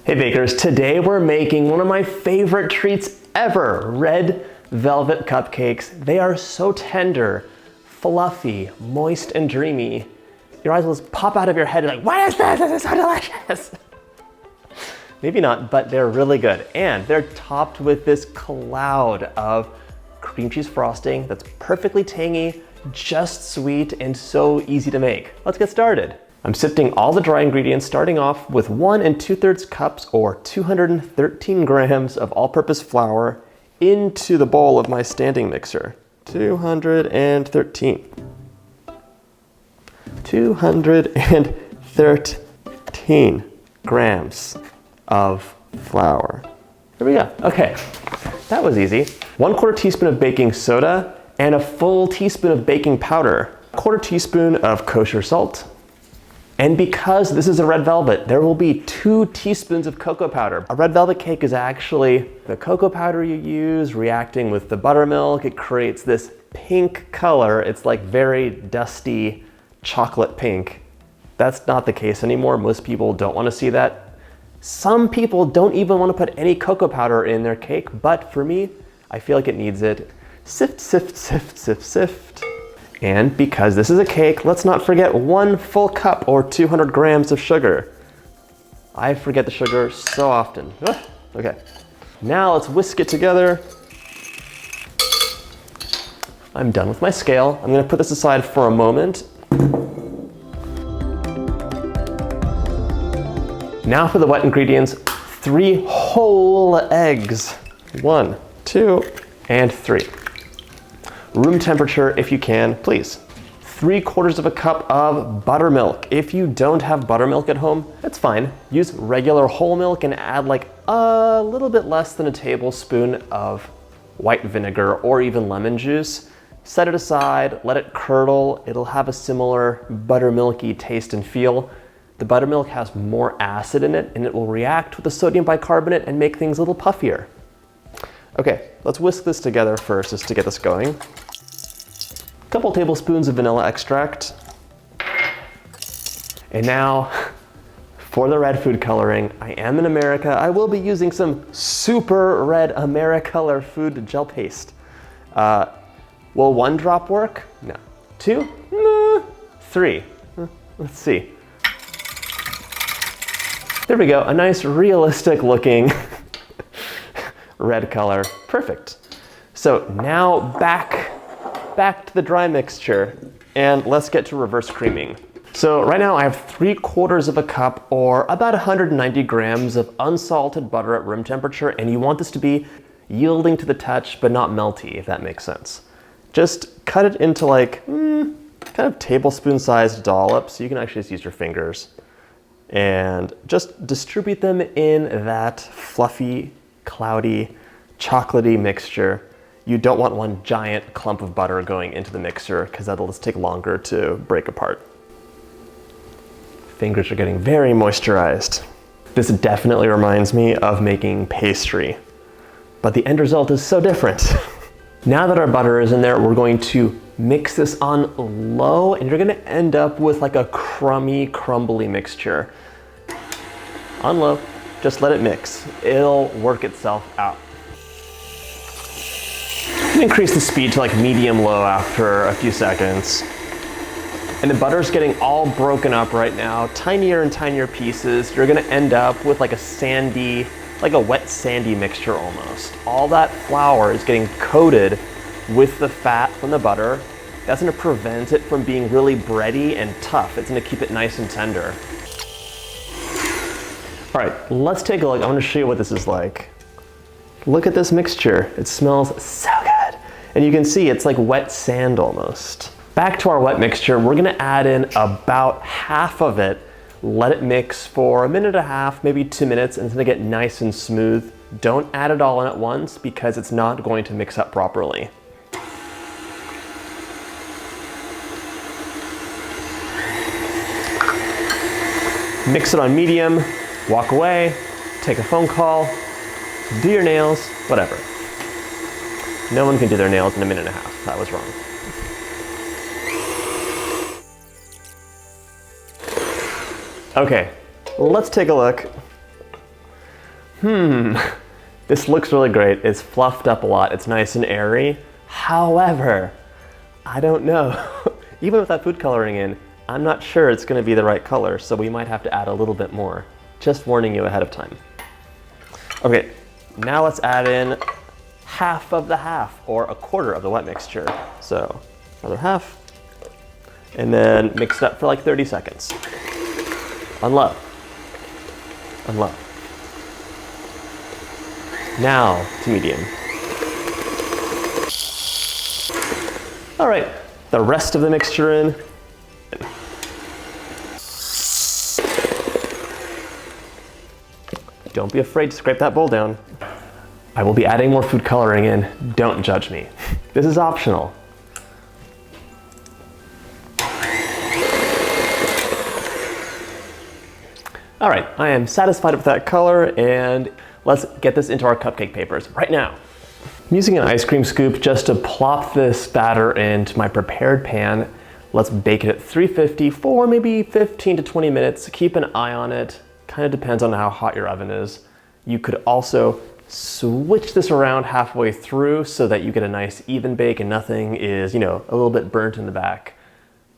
Hey bakers, today we're making one of my favorite treats ever, red velvet cupcakes. They are so tender, fluffy, moist, and dreamy. Your eyes will just pop out of your head and like, what is this? This is so delicious. Maybe not, but they're really good. And they're topped with this cloud of cream cheese frosting that's perfectly tangy, just sweet, and so easy to make. Let's get started. I'm sifting all the dry ingredients, starting off with 1 2/3 cups or 213 grams of all-purpose flour into the bowl of my standing mixer. 213 grams of flour. There we go. Okay, that was easy. 1/4 teaspoon of baking soda and a full teaspoon of baking powder. 1/4 teaspoon of kosher salt. And because this is a red velvet, there will be 2 teaspoons of cocoa powder. A red velvet cake is actually the cocoa powder you use reacting with the buttermilk. It creates this pink color. It's like very dusty chocolate pink. That's not the case anymore. Most people don't want to see that. Some people don't even want to put any cocoa powder in their cake, but for me, I feel like it needs it. Sift, sift, sift, sift, sift. And because this is a cake, let's not forget 1 full cup or 200 grams of sugar. I forget the sugar so often. Ugh. Okay, now let's whisk it together. I'm done with my scale. I'm gonna put this aside for a moment. Now for the wet ingredients, 3 whole eggs. 1, 2, and 3. Room temperature if you can, please. 3/4 cup of buttermilk. If you don't have buttermilk at home, that's fine. Use regular whole milk and add like a little bit less than a tablespoon of white vinegar or even lemon juice. Set it aside, let it curdle. It'll have a similar buttermilky taste and feel. The buttermilk has more acid in it and it will react with the sodium bicarbonate and make things a little puffier. Okay, let's whisk this together first just to get this going. Couple tablespoons of vanilla extract. And now for the red food coloring. I am in America. I will be using some super red Americolor food gel paste. Will 1 drop work? No. 2? No. 3. Let's see. There we go, a nice realistic looking red color. Perfect. So now back to the dry mixture and let's get to reverse creaming. So right now I have 3/4 cup or about 190 grams of unsalted butter at room temperature, and you want this to be yielding to the touch but not melty, if that makes sense. Just cut it into like kind of tablespoon sized dollops. You can actually just use your fingers and just distribute them in that fluffy, cloudy, chocolatey mixture. You don't want one giant clump of butter going into the mixer because that'll just take longer to break apart. Fingers are getting very moisturized. This definitely reminds me of making pastry, but the end result is so different. Now that our butter is in there, we're going to mix this on low and you're gonna end up with like a crummy, crumbly mixture. On low, just let it mix. It'll work itself out. You can increase the speed to like medium-low after a few seconds. And the butter's getting all broken up right now, tinier and tinier pieces. You're gonna end up with like a sandy, like a wet sandy mixture almost. All that flour is getting coated with the fat from the butter. That's gonna prevent it from being really bready and tough. It's gonna keep it nice and tender. All right, let's take a look. I wanna show you what this is like. Look at this mixture. It smells so good. And you can see it's like wet sand almost. Back to our wet mixture, we're gonna add in about half of it. Let it mix for 1.5 minutes, maybe 2 minutes, and it's gonna get nice and smooth. Don't add it all in at once because it's not going to mix up properly. Mix it on medium, walk away, take a phone call, do your nails, whatever. No one can do their nails in 1.5 minutes. That was wrong. Okay, let's take a look. This looks really great. It's fluffed up a lot. It's nice and airy. However, I don't know. Even with that food coloring in, I'm not sure it's gonna be the right color, so we might have to add a little bit more. Just warning you ahead of time. Okay, now let's add in half of the half, or a quarter of the wet mixture. So, another half, and then mix it up for like 30 seconds. On low. On low. Now to medium. All right, the rest of the mixture in. Don't be afraid to scrape that bowl down. I will be adding more food coloring in. Don't judge me. This is optional. All right, I am satisfied with that color, and let's get this into our cupcake papers right now. I'm using an ice cream scoop just to plop this batter into my prepared pan. Let's bake it at 350 for maybe 15 to 20 minutes. Keep an eye on it. Kind of depends on how hot your oven is. You could also switch this around halfway through so that you get a nice even bake and nothing is, a little bit burnt in the back.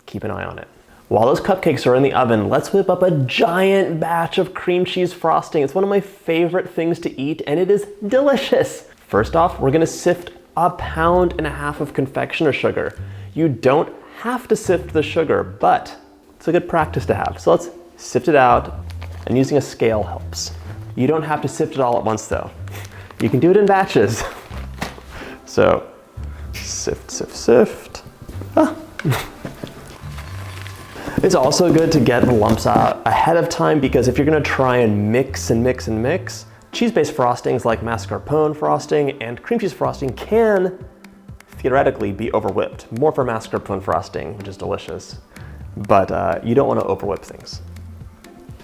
Keep an eye on it. While those cupcakes are in the oven, let's whip up a giant batch of cream cheese frosting. It's one of my favorite things to eat, and it is delicious. First off, we're gonna sift 1.5 pounds of confectioner sugar. You don't have to sift the sugar, but it's a good practice to have. So let's sift it out, and using a scale helps. You don't have to sift it all at once though. You can do it in batches. So, sift, sift, sift. Ah. It's also good to get the lumps out ahead of time, because if you're gonna try and mix and mix and mix, cheese-based frostings like mascarpone frosting and cream cheese frosting can theoretically be over-whipped. More for mascarpone frosting, which is delicious, but you don't wanna over-whip things.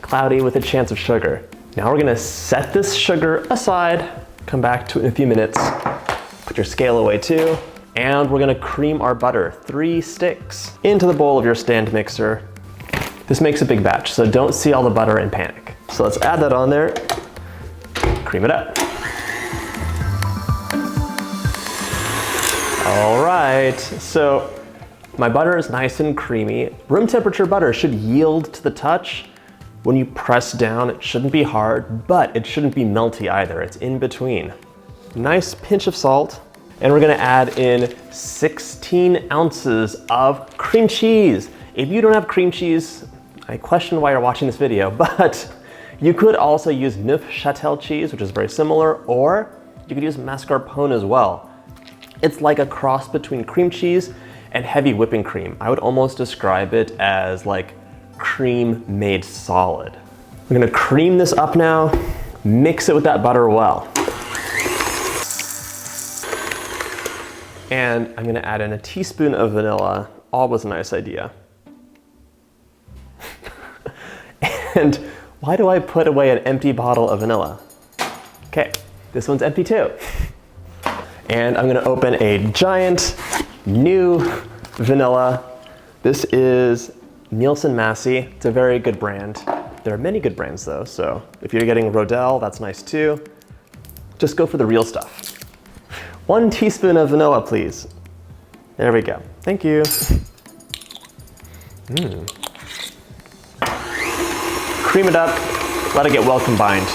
Cloudy with a chance of sugar. Now we're gonna set this sugar aside, come back to it in a few minutes, put your scale away too, and we're gonna cream our butter, 3 sticks, into the bowl of your stand mixer. This makes a big batch, so don't see all the butter and panic. So let's add that on there, cream it up. All right, so my butter is nice and creamy. Room temperature butter should yield to the touch. When you press down, it shouldn't be hard, but it shouldn't be melty either. It's in between. Nice pinch of salt. And we're gonna add in 16 ounces of cream cheese. If you don't have cream cheese, I question why you're watching this video, but you could also use Neufchâtel cheese, which is very similar, or you could use mascarpone as well. It's like a cross between cream cheese and heavy whipping cream. I would almost describe it as like cream made solid. We're gonna cream this up now, mix it with that butter well. And I'm gonna add in a teaspoon of vanilla. Always a nice idea. And why do I put away an empty bottle of vanilla? Okay, this one's empty too. And I'm gonna open a giant new vanilla. This is Nielsen Massey. It's a very good brand. There are many good brands though, so if you're getting Rodell, that's nice too. Just go for the real stuff. 1 teaspoon of vanilla, please. There we go. Thank you. Cream it up, let it get well combined.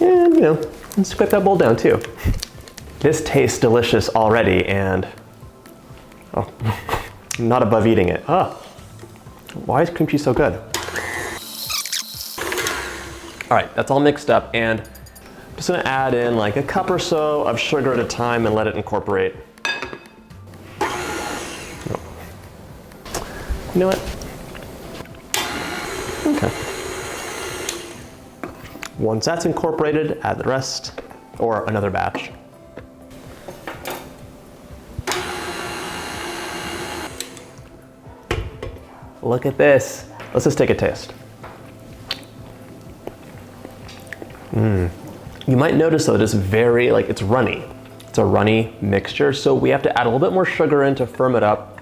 And, scrape that bowl down too. This tastes delicious already, and I'm not above eating it. Why is cream cheese so good? All right, that's all mixed up, and I'm just gonna add in like a cup or so of sugar at a time and let it incorporate. You know what? Okay. Once that's incorporated, add the rest, or another batch. Look at this. Let's just take a taste. You might notice though, it's very, it's runny. It's a runny mixture, so we have to add a little bit more sugar in to firm it up.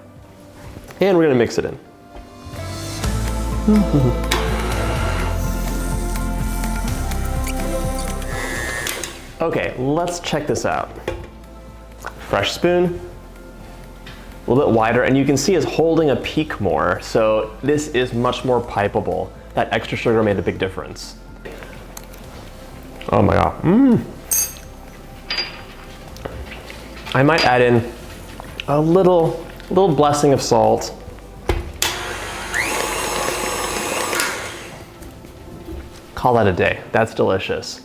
And we're gonna mix it in. Okay, let's check this out. Fresh spoon, a little bit wider, and you can see it's holding a peak more, so this is much more pipeable. That extra sugar made a big difference. Oh my God. I might add in a little blessing of salt. Call that a day. That's delicious.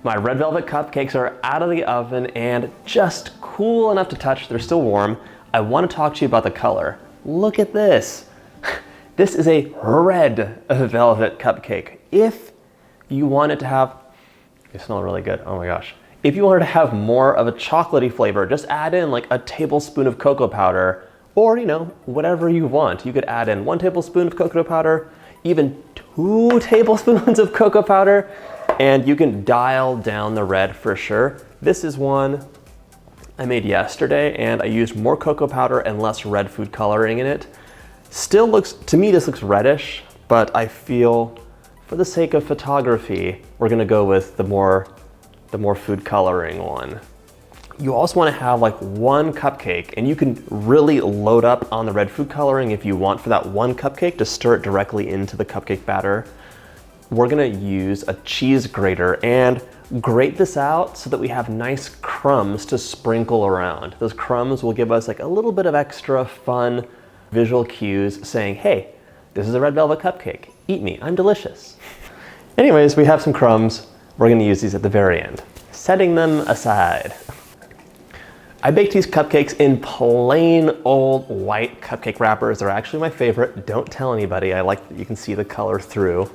My red velvet cupcakes are out of the oven and just cool enough to touch. They're still warm. I want to talk to you about the color. Look at this. This is a red velvet cupcake. If you want it to have, they smell really good, oh my gosh. If you wanted to have more of a chocolatey flavor, just add in like a tablespoon of cocoa powder, or whatever you want. You could add in 1 tablespoon of cocoa powder, even 2 tablespoons of cocoa powder, and you can dial down the red for sure. This is one I made yesterday, and I used more cocoa powder and less red food coloring in it. Still looks, to me this looks reddish, but I feel for the sake of photography, we're gonna go with the more food coloring one. You also want to have like 1 cupcake, and you can really load up on the red food coloring if you want for that 1 cupcake to stir it directly into the cupcake batter. We're gonna use a cheese grater and grate this out so that we have nice crumbs to sprinkle around. Those crumbs will give us like a little bit of extra fun visual cues saying, hey, this is a red velvet cupcake. Eat me, I'm delicious. Anyways, we have some crumbs. We're gonna use these at the very end. Setting them aside. I baked these cupcakes in plain old white cupcake wrappers. They're actually my favorite. Don't tell anybody. I like that you can see the color through.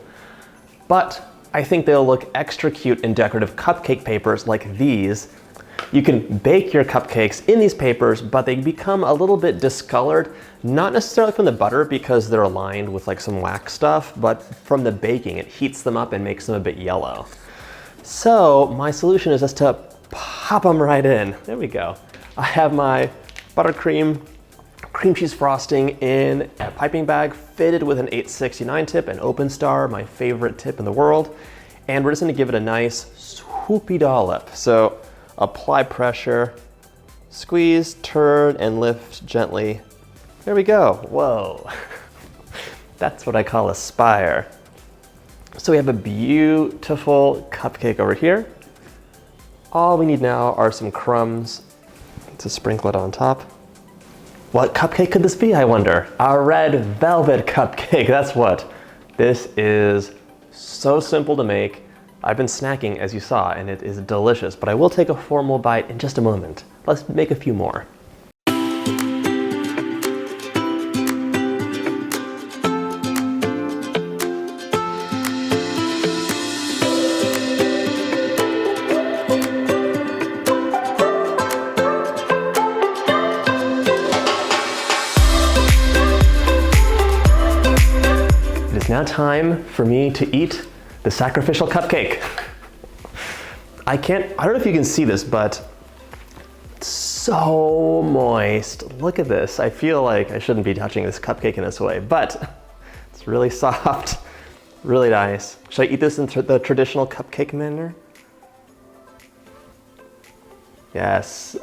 But I think they'll look extra cute in decorative cupcake papers like these. You can bake your cupcakes in these papers, but they become a little bit discolored, not necessarily from the butter because they're lined with like some wax stuff, but from the baking. It heats them up and makes them a bit yellow. So my solution is just to pop them right in. There we go. I have my buttercream cream cheese frosting in a piping bag fitted with an 869 tip, an open star, my favorite tip in the world. And we're just gonna give it a nice swoopy dollop. So apply pressure, squeeze, turn, and lift gently. There we go, whoa. That's what I call a spire. So we have a beautiful cupcake over here. All we need now are some crumbs to sprinkle it on top. What cupcake could this be, I wonder? A red velvet cupcake, that's what. This is so simple to make. I've been snacking, as you saw, and it is delicious, but I will take a formal bite in just a moment. Let's make a few more. It's now time for me to eat the sacrificial cupcake. I don't know if you can see this, but it's so moist. Look at this. I feel like I shouldn't be touching this cupcake in this way, but it's really soft, really nice. Should I eat this in the traditional cupcake manner? Yes.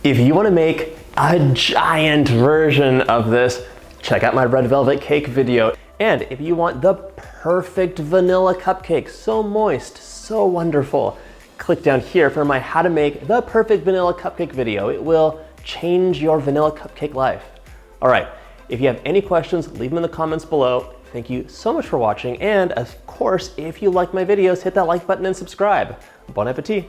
If you want to make a giant version of this, check out my red velvet cake video. And if you want the perfect vanilla cupcake, so moist, so wonderful, click down here for my how to make the perfect vanilla cupcake video. It will change your vanilla cupcake life. All right, if you have any questions, leave them in the comments below. Thank you so much for watching. And of course, if you like my videos, hit that like button and subscribe. Bon appetit.